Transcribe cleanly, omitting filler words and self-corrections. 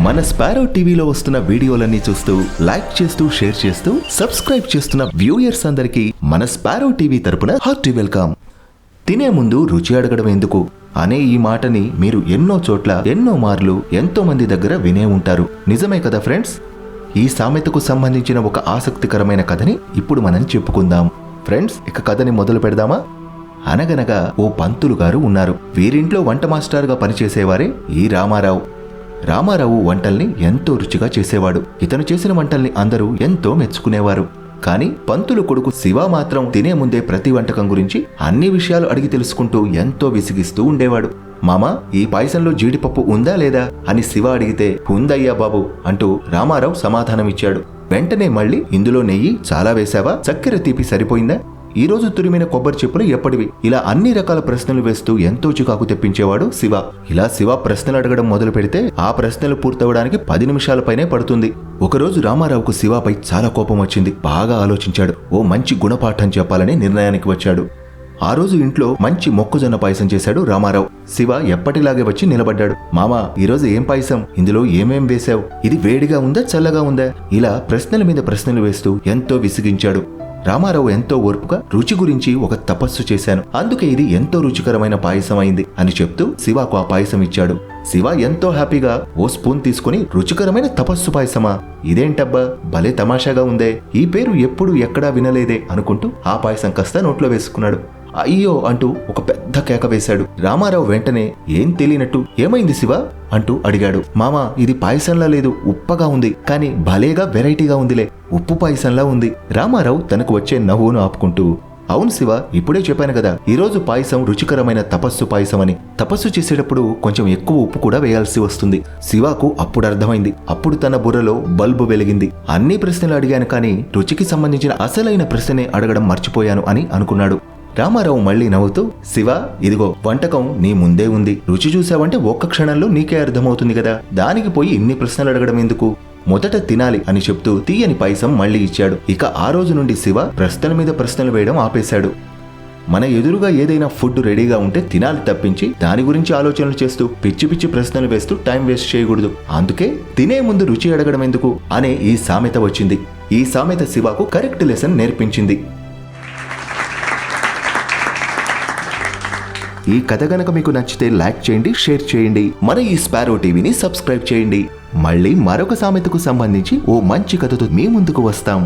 మన స్పారో టీవీలో వస్తున్న వీడియోలన్నీ చూస్తూ లైక్ చేస్తూ షేర్ చేస్తూ సబ్స్క్రైబ్ చేస్తున్న వ్యూయర్స్ అందరికీ మన స్పారో టీవీ తరపున హార్టీ వెల్కమ్. తినే ముందు రుచి అడగడం ఎందుకు అనే ఈ మాటని మీరు ఎన్నో చోట్ల ఎన్నో మార్లు ఎంతో మంది దగ్గర వినే ఉంటారు. నిజమే కదా ఫ్రెండ్స్? ఈ సామెతకు సంబంధించిన ఒక ఆసక్తికరమైన కథని ఇప్పుడు మనం చెప్పుకుందాం. ఫ్రెండ్స్, ఇక కథని మొదలు పెడదామా? అనగనగా ఓ పంతులు గారు ఉన్నారు. వీరింట్లో వంట మాస్టర్గా పనిచేసేవారే ఈ రామారావు. రామారావు వంటల్ని ఎంతో రుచిగా చేసేవాడు. ఇతను చేసిన వంటల్ని అందరూ ఎంతో మెచ్చుకునేవారు. కానీ పంతులు కొడుకు శివ మాత్రం తినే ముందే ప్రతి వంటకం గురించి అన్ని విషయాలు అడిగి తెలుసుకుంటూ ఎంతో విసిగిస్తూ ఉండేవాడు. మామా, ఈ పాయసంలో జీడిపప్పు ఉందా లేదా అని శివ అడిగితే ఉందయ్యా బాబు అంటూ రామారావు సమాధానమిచ్చాడు. వెంటనే మళ్ళీ ఇందులో నెయ్యి చాలా వేశావా, చక్కెర తీపి సరిపోయిందా, ఈ రోజు తురిమిన కొబ్బరి చెప్పులు ఎప్పటివి, ఇలా అన్ని రకాల ప్రశ్నలు వేస్తూ ఎంతో చికాకు తెప్పించేవాడు శివ. ఇలా శివ ప్రశ్నలు అడగడం మొదలు పెడితే ఆ ప్రశ్నలు పూర్తవడానికి 10 నిమిషాల పైనే పడుతుంది. ఒకరోజు రామారావుకు శివపై చాలా కోపం వచ్చింది. బాగా ఆలోచించాడు. ఓ మంచి గుణపాఠం చెప్పాలని నిర్ణయానికి వచ్చాడు. ఆ రోజు ఇంట్లో మంచి మొక్కజొన్న పాయసం చేశాడు రామారావు. శివ ఎప్పటిలాగే వచ్చి నిలబడ్డాడు. మామా, ఈరోజు ఏం పాయసం, ఇందులో ఏమేం వేశావు, ఇది వేడిగా ఉందా చల్లగా ఉందా, ఇలా ప్రశ్నల మీద ప్రశ్నలు వేస్తూ ఎంతో విసిగించాడు. రామారావు ఎంతో ఓర్పుగా రుచి గురించి ఒక తపస్సు చేశాను, అందుకే ఇది ఎంతో రుచికరమైన పాయసం అయింది అని చెప్తూ శివకు ఆ పాయసం ఇచ్చాడు. శివ ఎంతో హ్యాపీగా ఓ స్పూన్ తీసుకుని రుచికరమైన తపస్సు పాయసమా, ఇదేంటబ్బా భలే తమాషాగా ఉందే, ఈ పేరు ఎప్పుడు ఎక్కడా వినలేదే అనుకుంటూ ఆ పాయసం కాస్త నోట్లో వేసుకున్నాడు. అయ్యో అంటూ ఒక పెద్ద కేక వేశాడు. రామారావు వెంటనే ఏం తెలియనట్టు ఏమైంది శివ అంటూ అడిగాడు. మామా, ఇది పాయసంలా లేదు, ఉప్పగా ఉంది, కానీ భలేగా వెరైటీగా ఉందిలే, ఉప్పు పాయసంలా ఉంది. రామారావు తనకు వచ్చే నవ్వును ఆపుకుంటూ, అవును శివ, ఇప్పుడే చెప్పాను కదా, ఈరోజు పాయసం రుచికరమైన తపస్సు పాయసం అని. తపస్సు చేసేటప్పుడు కొంచెం ఎక్కువ ఉప్పు కూడా వేయాల్సి వస్తుంది. శివకు అప్పుడు అర్థమైంది. అప్పుడు తన బుర్రలో బల్బు వెలిగింది. అన్ని ప్రశ్నలు అడిగాను, కానీ రుచికి సంబంధించిన అసలైన ప్రశ్నే అడగడం మర్చిపోయాను అని అనుకున్నాడు. రామారావు మళ్లీ నవ్వుతూ, శివ, ఇదిగో వంటకం నీ ముందే ఉంది, రుచి చూసావంటే ఒక్క క్షణంలో నీకే అర్థమవుతుంది కదా, దానికి పోయి ఇన్ని ప్రశ్నలు అడగడం ఎందుకు, మొదట తినాలి అని చెప్తూ తీయని పాయసం మళ్లీ ఇచ్చాడు. ఇక ఆ రోజు నుండి శివ ప్రశ్నల మీద ప్రశ్నలు వేయడం ఆపేశాడు. మన ఎదురుగా ఏదైనా ఫుడ్ రెడీగా ఉంటే తినాలి తప్పించి దాని గురించి ఆలోచనలు చేస్తూ పిచ్చి పిచ్చి ప్రశ్నలు వేస్తూ టైం వేస్ట్ చేయకూడదు. అందుకే తినే ముందు రుచి అడగడం ఎందుకు అనే ఈ సామెత వచ్చింది. ఈ సామెత శివకు కరెక్ట్ లెసన్ నేర్పించింది. ఈ కథ గనక మీకు నచ్చితే లైక్ చేయండి, షేర్ చేయండి. మన ఈ స్పారో టీవీని సబ్స్క్రైబ్ చేయండి. మళ్ళీ మరొక సామెతకు సంబంధించి ఓ మంచి కథతో మీ ముందుకు వస్తాం.